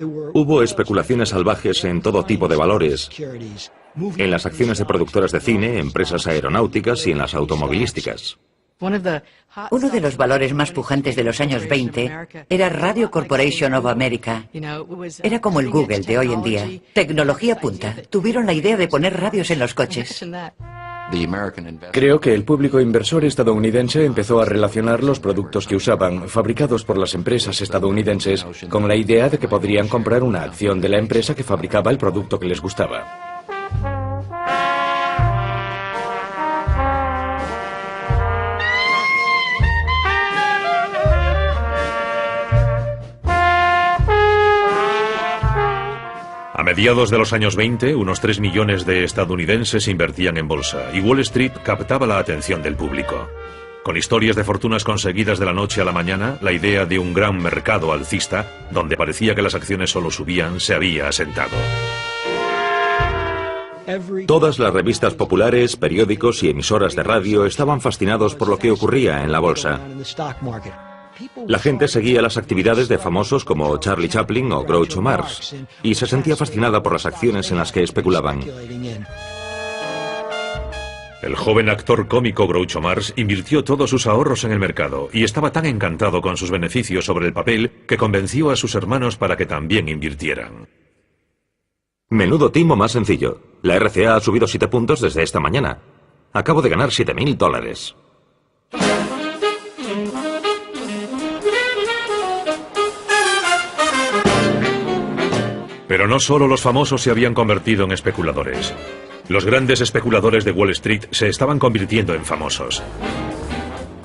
Hubo especulaciones salvajes en todo tipo de valores, en las acciones de productoras de cine, empresas aeronáuticas y en las automovilísticas. Uno de los valores más pujantes de los años 20 era Radio Corporation of America. Era como el Google de hoy en día. Tecnología punta. Tuvieron la idea de poner radios en los coches. Creo que el público inversor estadounidense empezó a relacionar los productos que usaban, fabricados por las empresas estadounidenses, con la idea de que podrían comprar una acción de la empresa que fabricaba el producto que les gustaba. A mediados de los años 20, unos 3 millones de estadounidenses invertían en bolsa y Wall Street captaba la atención del público. Con historias de fortunas conseguidas de la noche a la mañana, la idea de un gran mercado alcista, donde parecía que las acciones solo subían, se había asentado. Todas las revistas populares, periódicos y emisoras de radio estaban fascinados por lo que ocurría en la bolsa. La gente seguía las actividades de famosos como Charlie Chaplin o Groucho Marx y se sentía fascinada por las acciones en las que especulaban. El joven actor cómico Groucho Marx invirtió todos sus ahorros en el mercado y estaba tan encantado con sus beneficios sobre el papel que convenció a sus hermanos para que también invirtieran. Menudo timo más sencillo. La RCA ha subido 7 puntos desde esta mañana. Acabo de ganar $7.000. Pero no solo los famosos se habían convertido en especuladores. Los grandes especuladores de Wall Street se estaban convirtiendo en famosos.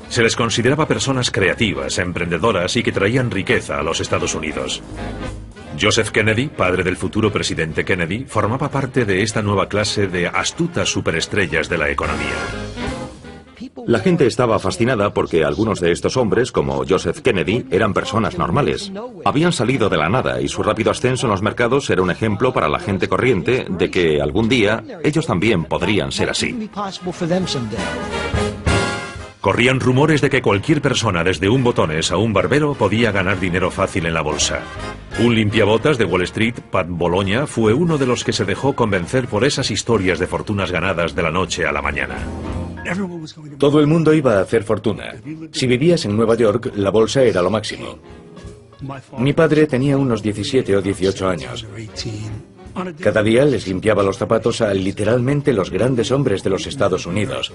Se les consideraba personas creativas, emprendedoras y que traían riqueza a los Estados Unidos. Joseph Kennedy, padre del futuro presidente Kennedy, formaba parte de esta nueva clase de astutas superestrellas de la economía. La gente estaba fascinada porque algunos de estos hombres, como Joseph Kennedy, eran personas normales. Habían salido de la nada y su rápido ascenso en los mercados era un ejemplo para la gente corriente de que algún día ellos también podrían ser así. Corrían rumores de que cualquier persona, desde un botones a un barbero, podía ganar dinero fácil en la bolsa. Un limpiabotas de Wall Street, Pat Bologna, fue uno de los que se dejó convencer por esas historias de fortunas ganadas de la noche a la mañana. Todo el mundo iba a hacer fortuna. Si vivías en Nueva York, la bolsa era lo máximo. Mi padre tenía unos 17 o 18 años. Cada día les limpiaba los zapatos a literalmente los grandes hombres de los Estados Unidos.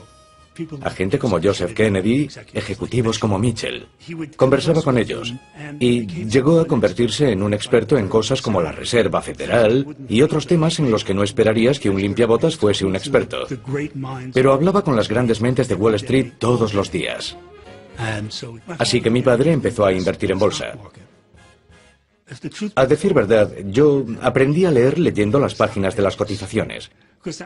A gente como Joseph Kennedy, ejecutivos como Mitchell. Conversaba con ellos y llegó a convertirse en un experto en cosas como la Reserva Federal y otros temas en los que no esperarías que un limpiabotas fuese un experto. Pero hablaba con las grandes mentes de Wall Street todos los días. Así que mi padre empezó a invertir en bolsa. A decir verdad, yo aprendí a leer leyendo las páginas de las cotizaciones,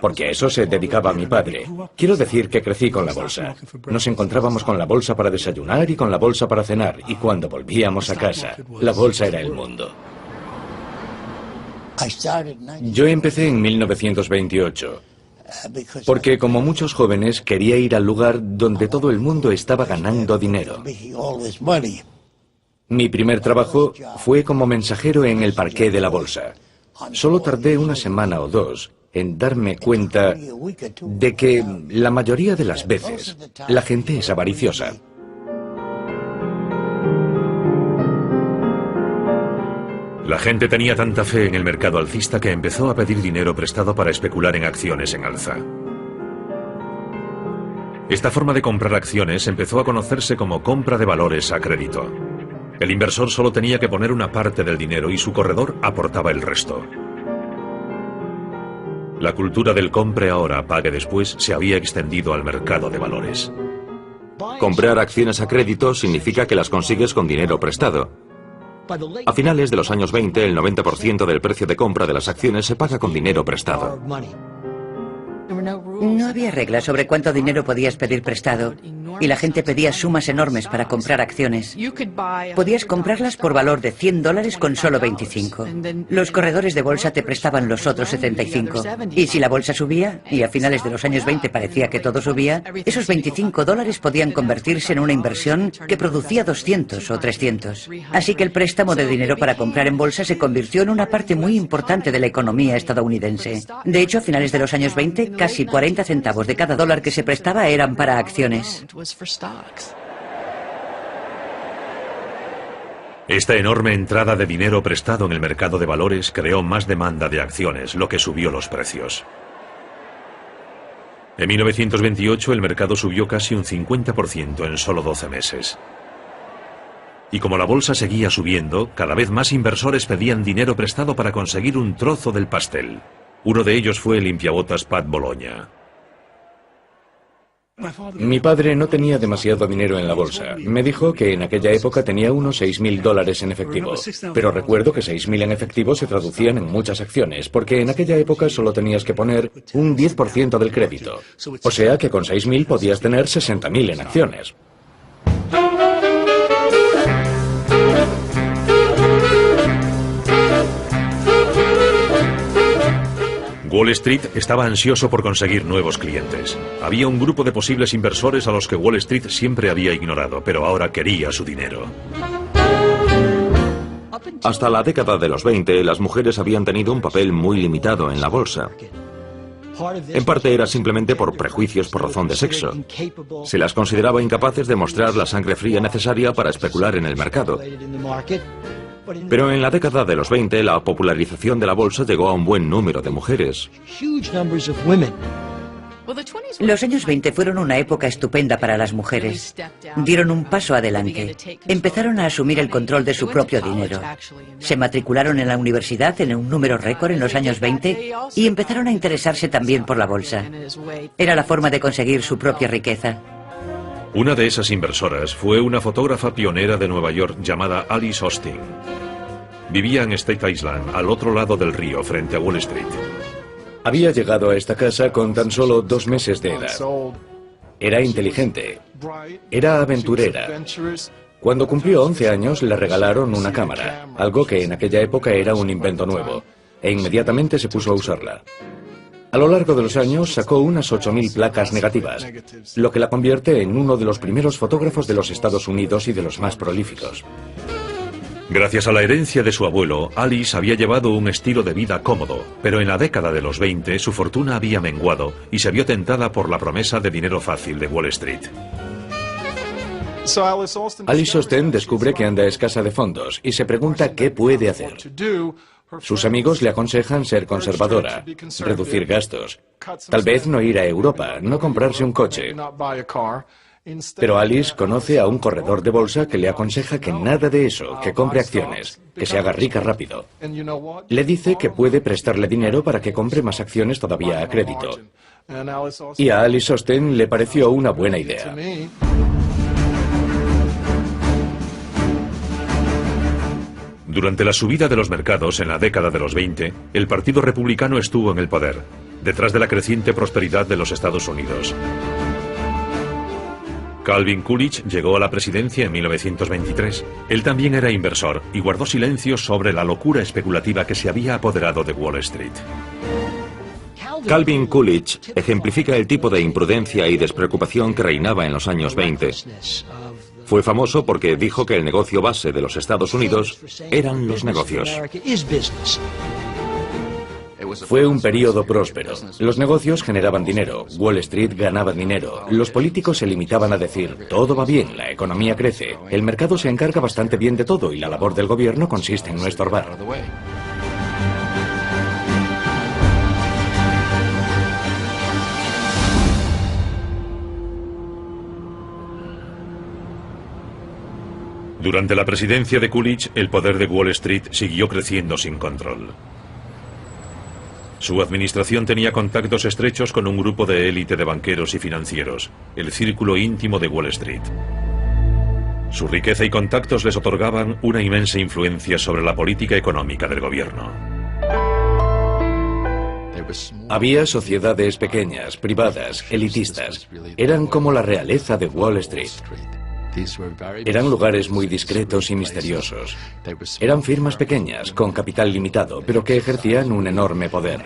porque a eso se dedicaba mi padre. Quiero decir que crecí con la bolsa. Nos encontrábamos con la bolsa para desayunar y con la bolsa para cenar, y cuando volvíamos a casa, la bolsa era el mundo. Yo empecé en 1928, porque como muchos jóvenes quería ir al lugar donde todo el mundo estaba ganando dinero. Mi primer trabajo fue como mensajero en el parqué de la bolsa. Solo tardé una semana o dos en darme cuenta de que la mayoría de las veces la gente es avariciosa. La gente tenía tanta fe en el mercado alcista que empezó a pedir dinero prestado para especular en acciones en alza. Esta forma de comprar acciones empezó a conocerse como compra de valores a crédito. El inversor solo tenía que poner una parte del dinero y su corredor aportaba el resto. La cultura del compre ahora, pague después se había extendido al mercado de valores. Comprar acciones a crédito significa que las consigues con dinero prestado. A finales de los años 20, el 90% del precio de compra de las acciones se paga con dinero prestado. No había reglas sobre cuánto dinero podías pedir prestado. y la gente pedía sumas enormes para comprar acciones. Podías comprarlas por valor de $100 con solo 25. Los corredores de bolsa te prestaban los otros 75. Y si la bolsa subía, y a finales de los años 20 parecía que todo subía, esos $25 podían convertirse en una inversión que producía 200 o 300. Así que el préstamo de dinero para comprar en bolsa se convirtió en una parte muy importante de la economía estadounidense. De hecho, a finales de los años 20, casi 40 centavos de cada dólar que se prestaba eran para acciones. Esta enorme entrada de dinero prestado en el mercado de valores creó más demanda de acciones, lo que subió los precios. En 1928 el mercado subió casi un 50% en solo 12 meses. Y como la bolsa seguía subiendo, cada vez más inversores pedían dinero prestado para conseguir un trozo del pastel. Uno de ellos fue el limpiabotas Pat Bologna. Mi padre no tenía demasiado dinero en la bolsa. Me dijo que en aquella época tenía unos $6.000 en efectivo. Pero recuerdo que 6.000 en efectivo se traducían en muchas acciones, porque en aquella época solo tenías que poner un 10% del crédito. O sea que con 6.000 podías tener 60.000 en acciones. Wall Street estaba ansioso por conseguir nuevos clientes. Había un grupo de posibles inversores a los que Wall Street siempre había ignorado, pero ahora quería su dinero. Hasta la década de los 20, las mujeres habían tenido un papel muy limitado en la bolsa. En parte era simplemente por prejuicios por razón de sexo. Se las consideraba incapaces de mostrar la sangre fría necesaria para especular en el mercado. Pero en la década de los 20, la popularización de la bolsa llegó a un buen número de mujeres. Los años 20 fueron una época estupenda para las mujeres. Dieron un paso adelante. Empezaron a asumir el control de su propio dinero. Se matricularon en la universidad en un número récord en los años 20 y empezaron a interesarse también por la bolsa. Era la forma de conseguir su propia riqueza. Una de esas inversoras fue una fotógrafa pionera de Nueva York llamada Alice Austin. Vivía en State Island, al otro lado del río, frente a Wall Street. Había llegado a esta casa con tan solo 2 meses de edad. Era inteligente. Era aventurera. Cuando cumplió 11 años le regalaron una cámara, algo que en aquella época era un invento nuevo, e inmediatamente se puso a usarla. A lo largo de los años sacó unas 8.000 placas negativas, lo que la convierte en uno de los primeros fotógrafos de los Estados Unidos y de los más prolíficos. Gracias a la herencia de su abuelo, Alice había llevado un estilo de vida cómodo, pero en la década de los 20 su fortuna había menguado y se vio tentada por la promesa de dinero fácil de Wall Street. Alice Austin descubre que anda escasa de fondos y se pregunta qué puede hacer. Sus amigos le aconsejan ser conservadora, reducir gastos, tal vez no ir a Europa, no comprarse un coche. Pero Alice conoce a un corredor de bolsa que le aconseja que nada de eso, que compre acciones, que se haga rica rápido. Le dice que puede prestarle dinero para que compre más acciones todavía a crédito. Y a Alice Austin le pareció una buena idea. Durante la subida de los mercados en la década de los 20, el Partido Republicano estuvo en el poder, detrás de la creciente prosperidad de los Estados Unidos. Calvin Coolidge llegó a la presidencia en 1923. Él también era inversor y guardó silencio sobre la locura especulativa que se había apoderado de Wall Street. Calvin Coolidge ejemplifica el tipo de imprudencia y despreocupación que reinaba en los años 20. Fue famoso porque dijo que el negocio base de los Estados Unidos eran los negocios. Fue un periodo próspero. Los negocios generaban dinero, Wall Street ganaba dinero, los políticos se limitaban a decir, todo va bien, la economía crece, el mercado se encarga bastante bien de todo y la labor del gobierno consiste en no estorbar. Durante la presidencia de Coolidge, el poder de Wall Street siguió creciendo sin control. Su administración tenía contactos estrechos con un grupo de élite de banqueros y financieros, el círculo íntimo de Wall Street. Su riqueza y contactos les otorgaban una inmensa influencia sobre la política económica del gobierno. Había sociedades pequeñas, privadas, elitistas. Eran como la realeza de Wall Street. Eran lugares muy discretos y misteriosos. Eran firmas pequeñas, con capital limitado, pero que ejercían un enorme poder.